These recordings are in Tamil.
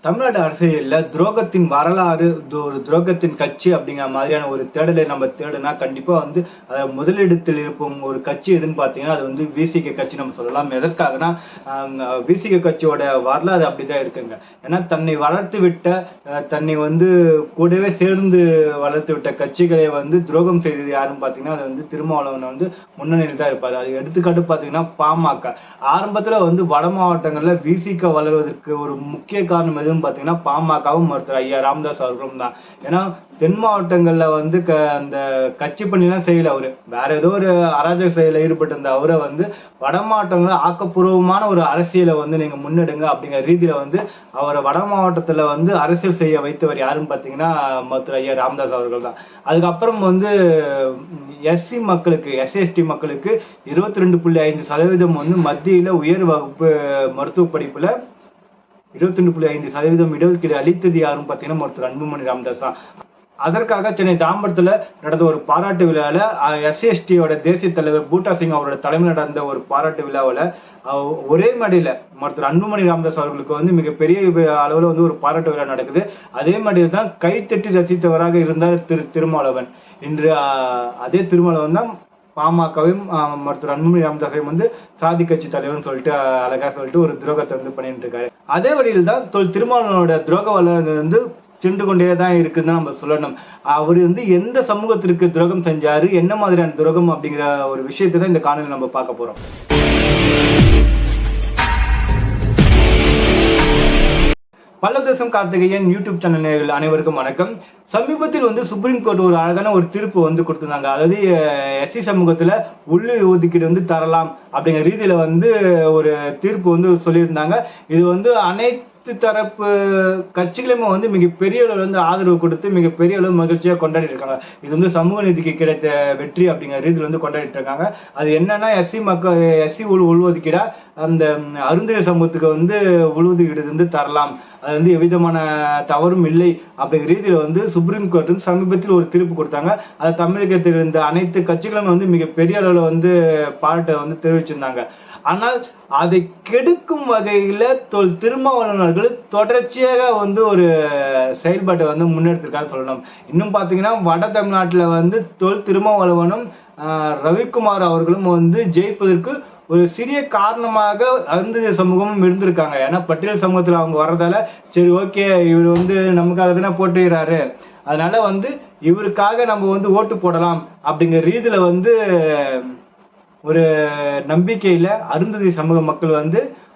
தமிழ்நாடு அரசியலில் துரோகத்தின் வரலாறு ஒரு துரோகத்தின் கட்சி அப்படிங்கிற மாதிரியான ஒரு தேடலை நம்ம தேடுனா கண்டிப்பா முதலிடத்தில் இருக்கும் ஒரு கட்சி எதுன்னு பார்த்தீங்கன்னா அது விசிக கட்சி நம்ம சொல்லலாம். எதற்காகனா விசிக கட்சியோட வரலாறு அப்படிதான் இருக்குங்க. ஏன்னா தன்னை வளர்த்து விட்ட தன்னை கூடவே சேர்ந்து வளர்த்து விட்ட கட்சிகளை துரோகம் செய்தது யாருன்னு பார்த்தீங்கன்னா அது திருமாவளவன் முன்னணியில் தான் இருப்பாரு. அது எடுத்துக்காட்டு பார்த்தீங்கன்னா பாமக ஆரம்பத்துல வட மாவட்டங்கள்ல விசிக வளர்வதற்கு ஒரு முக்கிய காரணம் எது பாத்தீங்கன்னா பாமகவும் மருத்துவர் ஐயா ராமதாஸ் அவர்களும் தான். ஏன்னா தென் மாவட்டங்கள்ல அந்த கட்சி பணிலாம் செய்யல, அவரு வேற ஏதோ ஒரு அராஜக செயல ஈடுபட்டு இருந்த அவரை வட மாவட்டங்கள ஆக்கப்பூர்வமான ஒரு அரசியலை நீங்க முன்னெடுங்க அப்படிங்கிற ரீதியில அவரை வட மாவட்டத்துல அரசியல் செய்ய வைத்தவர் யாருன்னு பாத்தீங்கன்னா மருத்துவர் ஐயா ராமதாஸ் அவர்கள் தான். அதுக்கப்புறம் எஸ்சி மக்களுக்கு எஸ்சி மக்களுக்கு 22.5% மத்தியில உயர் வகுப்பு மருத்துவ படிப்புல 22.5% இடஒதுக்கீடு அளித்தது யாரும் பார்த்தீங்கன்னா மருத்துவர் அன்புமணி ராமதாஸ் தான். அதற்காக சென்னை தாம்பரத்துல நடந்த ஒரு பாராட்டு விழாவில் எஸ்சிஎஸ்டியோட தேசிய தலைவர் பூட்டா சிங் அவரோட தலைமையில் நடந்த ஒரு பாராட்டு விழாவில் ஒரே மேடையில் மருத்துவர் அன்புமணி ராமதாஸ் அவர்களுக்கு மிகப்பெரிய அளவில் ஒரு பாராட்டு விழா நடக்குது. அதே மேடையில் தான் கைத்தட்டி ரசித்தவராக இருந்தார் திருமாவளவன். இன்று அதே திருமாவளவன் தான் பாமகவும் மருத்துவர் அன்புமணி ராமதாஸையும் சாதி கட்சி தலைவர்னு சொல்லிட்டு அழகா சொல்லிட்டு ஒரு துரோகத்தை பண்ணிட்டு இருக்காரு. அதே வழியில் தான் திருமாவளவனோட துரோக வளர்ந்து சென்று கொண்டேதான் இருக்குன்னு நம்ம சொல்லணும். அவர் எந்த சமூகத்திற்கு துரோகம் செஞ்சாரு, என்ன மாதிரியான துரோகம் அப்படிங்கிற ஒரு விஷயத்தை தான் இந்த காணொலியில் நம்ம பார்க்க போறோம். பல்லதேசம் கார்த்திகேயன் யூடியூப் சேனல் நேயர்கள் அனைவருக்கும் வணக்கம். சமீபத்தில் சுப்ரீம் கோர்ட் ஒரு அழகான ஒரு தீர்ப்பு கொடுத்திருந்தாங்க. அதாவது எஸ்சி சமூகத்துல உள்ள ஒதுக்கீடு தரலாம் அப்படிங்கிற ரீதியில ஒரு தீர்ப்பு சொல்லியிருந்தாங்க. இது அனைத்து தரப்பு கட்சிகளுமே மிகப்பெரிய அளவில் ஆதரவு கொடுத்து மிகப்பெரிய அளவு மகிழ்ச்சியா கொண்டாடிட்டு இருக்காங்க. இது சமூக நீதிக்கு கிடைத்த வெற்றி அப்படிங்கிற ரீதியில் கொண்டாடிட்டு இருக்காங்க. அது என்னன்னா எஸ்சி உள்ஒதுக்கீடா அந்த அருந்ததியர் சமூகத்துக்கு உள்ஒதுக்கீடு தரலாம், அது எவ்விதமான தவறும் இல்லை அப்படிங்கிற ரீதியில சுப்ரீம் கோர்ட் சமீபத்தில் ஒரு தீர்ப்பு கொடுத்தாங்க. அது தமிழகத்தில் இருந்த அனைத்து கட்சிகளும் மிகப்பெரிய அளவில் பாராட்ட தெரிவிச்சிருந்தாங்க. ஆனால் அதை கெடுக்கும் வகையில திருமாவளவர்கள் தொடர்ச்சியாக ஒரு செயல்பாட்டை முன்னெடுத்திருக்கான்னு சொல்லணும். இன்னும் பாத்தீங்கன்னா வட தமிழ்நாட்டுல திருமாவளவனும் ரவிக்குமார் அவர்களும் ஜெயிப்பதற்கு ஒரு சிறிய காரணமாக அருந்ததியர் சமூகமும் இருந்திருக்காங்க. ஏன்னா பட்டியல் சமூகத்துல அவங்க வர்றதால சரி ஓகே இவர் நமக்காக தானே போட்டுகிறாரு, அதனால இவருக்காக நம்ம ஓட்டு போடலாம் அப்படிங்கிற ரீதியில ஒரு நம்பிக்கையில அருந்ததியர் சமூக மக்கள்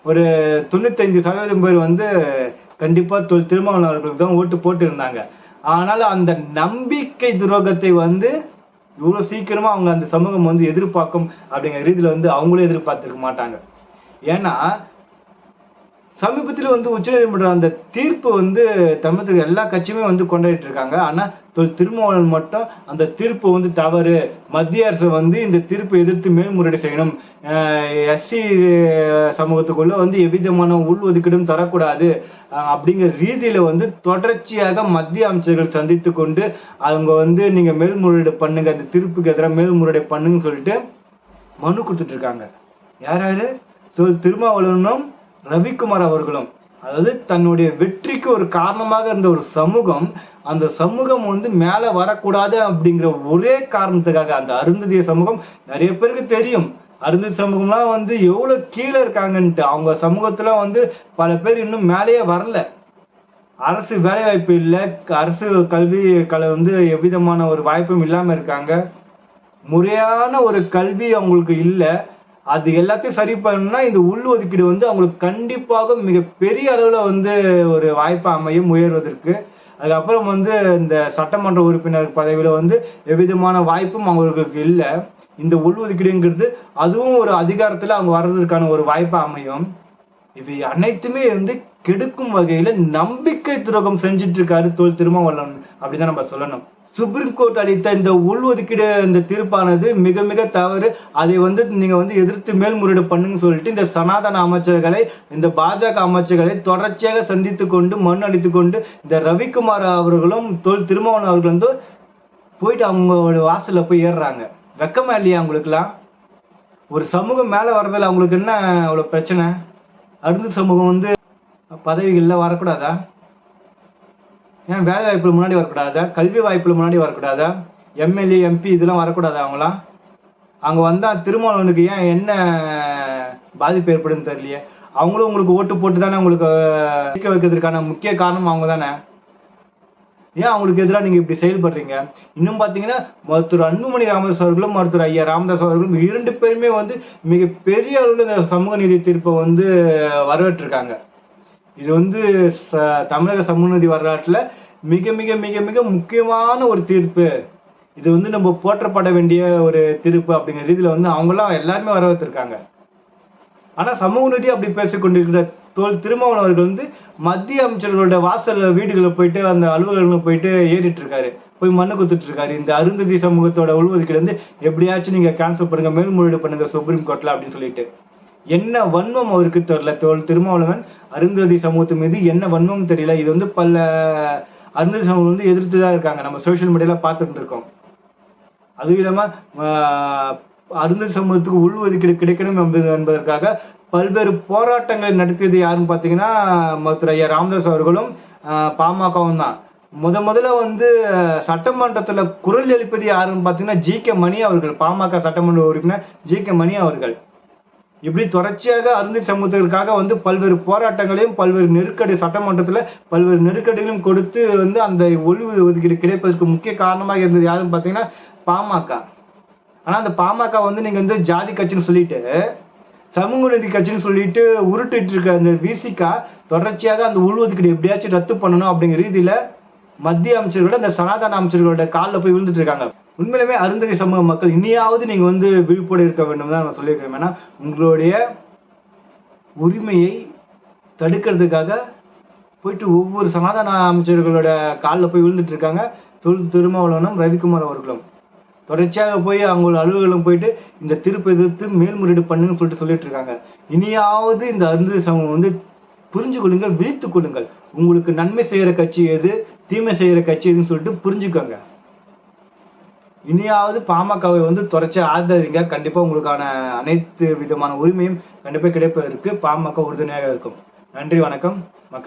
ஒரு 95% பேர் கண்டிப்பா திருமாவளவன் அவர்களுக்கு தான் ஓட்டு போட்டு இருந்தாங்க. ஆனால் அந்த நம்பிக்கை துரோகத்தை இவ்வளவு சீக்கிரமா அவங்க அந்த சமூகம் எதிர்பார்க்கும் அப்படிங்கிற ரீதியில அவங்களும் எதிர்பார்த்திருக்க மாட்டாங்க. ஏன்னா சமீபத்தில் உச்சநீதிமன்றம் அந்த தீர்ப்பு தமிழகத்தில் எல்லா கட்சியுமே கொண்டாடிட்டு இருக்காங்க. ஆனா திருமாவளவன் மட்டும் அந்த தீர்ப்பு தவறு, மத்திய அரசு இந்த தீர்ப்பை எதிர்த்து மேல்முறையீடு செய்யணும், எஸ்சி சமூகத்துக்குள்ள எவ்விதமான உள்ஒதுக்கீடும் தரக்கூடாது அப்படிங்கிற ரீதியில தொடர்ச்சியாக மத்திய அமைச்சர்கள் சந்தித்து கொண்டு அவங்க நீங்க மேல்முறையீடு பண்ணுங்க, அந்த தீர்ப்புக்கு எதிராக மேல்முறையீடு பண்ணுங்கன்னு சொல்லிட்டு மனு கொடுத்துட்டு இருக்காங்க. யாராரு? திருமாவளவனும் ரவிக்குமார் அவர்களும். அதாவது தன்னுடைய வெற்றிக்கு ஒரு காரணமாக இருந்த ஒரு சமூகம், அந்த சமூகம் மேல வரக்கூடாது அப்படிங்கிற ஒரே காரணத்துக்காக அந்த அருந்ததியர் சமூகம் நிறைய பேருக்கு தெரியும். அருந்ததியர் சமூகம்லாம் எவ்வளவு கீழே இருக்காங்கன்ட்டு. அவங்க சமூகத்துல பல பேர் இன்னும் மேலேயே வரல. அரசு வேலை வாய்ப்பு இல்லை, அரசு கல்வி எவ்விதமான ஒரு வாய்ப்பும் இல்லாம இருக்காங்க. முறையான ஒரு கல்வி அவங்களுக்கு இல்லை. அது எல்லாத்தையும் சரி பண்ணணும்னா இந்த உள் ஒதுக்கீடு அவங்களுக்கு கண்டிப்பாக மிகப்பெரிய அளவுல ஒரு வாய்ப்பு அமையும் உயர்வதற்கு. அதுக்கப்புறம் இந்த சட்டமன்ற உறுப்பினர் பதவியில எவ்விதமான வாய்ப்பும் அவங்களுக்கு இல்லை. இந்த உள் ஒதுக்கீடுங்கிறது அதுவும் ஒரு அதிகாரத்துல அவங்க வர்றதுக்கான ஒரு வாய்ப்பா அமையும். இவை அனைத்துமே கெடுக்கும் வகையில நம்பிக்கை துரோகம் செஞ்சிட்டு இருக்காரு திருமாவளவன் அப்படிதான் நம்ம சொல்லணும். சுப்ரீம் கோர்ட் அளித்த இந்த உள்ஒதுக்கீடு இந்த தீர்ப்பானது மிக மிக தவறு. அதை நீங்க எதிர்த்து மேல்முறையீடு பண்ணுங்க சொல்லிட்டு இந்த சனாதன அமைச்சர்களை, இந்த பாஜக அமைச்சர்களை தொடர்ச்சியாக சந்தித்து கொண்டு மனு அளித்துக் கொண்டு இந்த ரவிக்குமார் அவர்களும் திருமாவளவன் அவர்கள் போயிட்டு அவங்களோட வாசல்ல போய் ஏறுறாங்க. வெக்கமா இல்லையா அவங்களுக்குலாம்? ஒரு சமூகம் மேல வர்றதுல அவங்களுக்கு என்ன அவ்வளவு பிரச்சனை? அருந்ததியர் சமூகம் பதவிகள்ல வரக்கூடாதா? ஏன் வேலை வாய்ப்புல முன்னாடி வரக்கூடாதா? கல்வி வாய்ப்புல முன்னாடி வரக்கூடாதா? எம்எல்ஏ, எம்பி இதெல்லாம் வரக்கூடாதா அவங்களாம்? அங்க வந்தா திருமாவளவனுக்கு ஏன் என்ன பாதிப்பு ஏற்படுதுன்னு தெரியலையே. அவங்களும் உங்களுக்கு ஓட்டு போட்டு தானே உங்களுக்கு ஜெயிக்க வைக்கிறதுக்கான முக்கிய காரணம் அவங்க தானே. ஏன் அவங்களுக்கு எதிராக நீங்க இப்படி செயல்படுறீங்க? இன்னும் பாத்தீங்கன்னா மருத்துவர் அன்புமணி ராமதாஸ் அவர்களும் மருத்துவர் ஐயா ராமதாஸ் அவர்களும் 2 பேருமே வந்து மிகப்பெரிய அளவில் இந்த சமூக நீதி தீர்ப்பை வந்து வரவேற்றிருக்காங்க. இது வந்து தமிழக சமூக நீதி வரலாற்றுல மிக மிக மிக மிக முக்கியமான ஒரு தீர்ப்பு. இது வந்து நம்ம போற்றப்பட வேண்டிய ஒரு தீர்ப்பு அப்படிங்கிற ரீதியில வந்து அவங்களாம் எல்லாருமே வரவேற்றிருக்காங்க. ஆனா சமூக நீதி அப்படி பேசிக் கொண்டிருக்கிற திருமாவளவன் அவர்கள் வந்து மத்திய அமைச்சர்களோட வாசல் வீடுகளை போயிட்டு அந்த அலுவலகங்களை போயிட்டு ஏறிட்டு இருக்காரு, போய் மண்ணு குத்துட்டு இருக்காரு. இந்த அருந்ததி சமூகத்தோட உள்ஒதுக்கீடு வந்து எப்படியாச்சும் நீங்க கேன்சல் பண்ணுங்க, மேல்முறையீடு பண்ணுங்க சுப்ரீம் கோர்ட்ல அப்படின்னு சொல்லிட்டு. என்ன வன்மம் அவருக்கு தெரியல. திருமாவளவன் அருந்ததி சமூகத்து மீது என்ன வன்மம் தெரியல. இது வந்து பல அருந்ததி சமூகம் வந்து எதிர்த்து தான் இருக்காங்க. நம்ம சோசியல் மீடியால பார்த்துட்டு இருக்கோம். அதுவும் இல்லாம அருந்ததி சமூகத்துக்கு உள்ஒதுக்கீடு கிடைக்கணும் என்பதற்காக பல்வேறு போராட்டங்களை நடத்தியது யாருன்னு பாத்தீங்கன்னா மருத்துவர் ஐயா ராமதாஸ் அவர்களும் பாமகவும் தான். முதல்ல வந்து சட்டமன்றத்துல குரல் எழுப்பது யாருன்னு பாத்தீங்கன்னா ஜி.கே. மணி அவர்கள், பாமக சட்டமன்ற உறுப்பினர் ஜி.கே. மணி அவர்கள். இப்படி தொடர்ச்சியாக அருந்ததி சமூகத்திற்காக வந்து பல்வேறு போராட்டங்களையும் பல்வேறு நெருக்கடி, சட்டமன்றத்துல பல்வேறு நெருக்கடிகளையும் கொடுத்து வந்து அந்த ஒதுக்கீடு கிடைப்பதற்கு முக்கிய காரணமாக இருந்தது யாருன்னு பாத்தீங்கன்னா பாமக. ஆனா அந்த பாமக வந்து நீங்க வந்து ஜாதி கட்சின்னு சொல்லிட்டு, சமூக நீதி கட்சின்னு சொல்லிட்டு உருட்டிட்டு இருக்க அந்த விசிகா தொடர்ச்சியாக அந்த உள்ஒதுக்கீடு எப்படியாச்சும் ரத்து பண்ணணும் அப்படிங்கிற ரீதியில மத்திய அமைச்சர்களோட அந்த சனாதன அமைச்சர்களோட காலில் போய் விழுந்துட்டு இருக்காங்க. உண்மையிலுமே அருந்ததி சமூக மக்கள் இனியாவது நீங்க வந்து விழிப்போடு இருக்க வேண்டும் தான் நான் சொல்லியிருக்கேன். ஏன்னா உங்களுடைய உரிமையை தடுக்கிறதுக்காக போயிட்டு ஒவ்வொரு சனாதன அமைச்சர்களோட காலில் போய் விழுந்துட்டு இருக்காங்க திருமாவளவனும் ரவிக்குமார் அவர்களும். தொடர்ச்சியாக போய் அவங்களோட அலுவலகம் போயிட்டு இந்த தீர்ப்பை எதிர்த்து மேல்முறையீடு பண்ணுன்னு சொல்லிட்டு இருக்காங்க. இனியாவது இந்த அருந்ததி சமூகம் வந்து புரிஞ்சு கொள்ளுங்கள், விழித்துக் கொள்ளுங்கள். உங்களுக்கு நன்மை செய்யற கட்சி எது, தீமை செய்யற கட்சி எதுன்னு சொல்லிட்டு புரிஞ்சுக்கோங்க. இனியாவது பாமகவை வந்து தொடர்ச்சி ஆதரிங்க. கண்டிப்பா உங்களுக்கான அனைத்து விதமான உரிமையும் கண்டிப்பா கிடைப்பதற்கு பாமக உறுதுணையாக இருக்கும். நன்றி, வணக்கம் மக்கள்.